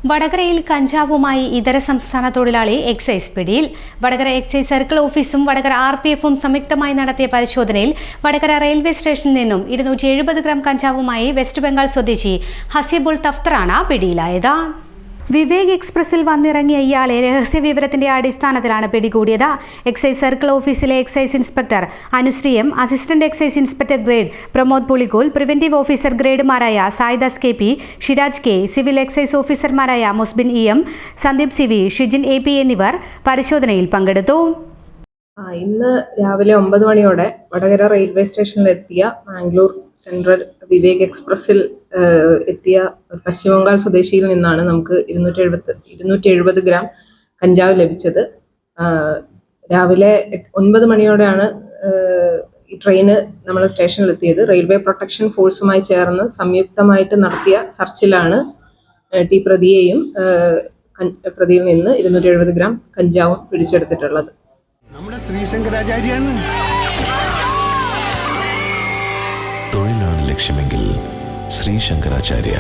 വടകരയിൽ കഞ്ചാവുമായി ഇതര സംസ്ഥാന തൊഴിലാളി എക്സൈസ് പിടിയിൽ. വടകര എക്സൈസ് സർക്കിൾ ഓഫീസും വടകര RPFും സംയുക്തമായി നടത്തിയ പരിശോധനയിൽ വടകര റെയിൽവേ സ്റ്റേഷനിൽ നിന്നും 270 ഗ്രാം കഞ്ചാവുമായി വെസ്റ്റ് ബംഗാൾ സ്വദേശി ഹസീബുൾ തഫ്തറാണ് പിടിയിലായത്. വിവേക് എക്സ്പ്രസിൽ വന്നിറങ്ങിയ ഇയാളെ രഹസ്യവിവരത്തിന്റെ അടിസ്ഥാനത്തിലാണ് പിടികൂടിയത്. എക്സൈസ് സർക്കിൾ ഓഫീസിലെ excise inspector Anusree M, assistant excise inspector grade Pramod Pulikkol, preventive officer ഗ്രേഡുമാരായ Saidas KP, Shiraj K, civil excise ഓഫീസർമാരായ Musbin EM, Sandeep CV, Shijin AP എന്നിവർ പരിശോധനയിൽ പങ്കെടുത്തു. ഇന്ന് രാവിലെ 9 മണിയോടെ വടകര റെയിൽവേ സ്റ്റേഷനിലെത്തിയ മാംഗ്ലൂർ സെൻട്രൽ വിവേക് എക്സ്പ്രസിൽ എത്തിയ പശ്ചിമബംഗാൾ സ്വദേശിയിൽ നിന്നാണ് നമുക്ക് 270 ഗ്രാം കഞ്ചാവ് ലഭിച്ചത്. രാവിലെ 9 മണിയോടെയാണ് ഈ ട്രെയിന് നമ്മളെ സ്റ്റേഷനിലെത്തിയത്. റെയിൽവേ പ്രൊട്ടക്ഷൻ ഫോഴ്സുമായി ചേർന്ന് സംയുക്തമായിട്ട് നടത്തിയ സെർച്ചിലാണ് പ്രതിയെയും പ്രതിയിൽ നിന്ന് 270 ഗ്രാം കഞ്ചാവും പിടിച്ചെടുത്തിട്ടുള്ളത്. നമ്മുടെ ശ്രീശങ്കരാചാര്യാണ്. തൊഴിലാണ് ലക്ഷ്യമെങ്കിൽ ശ്രീശങ്കരാചാര്യ.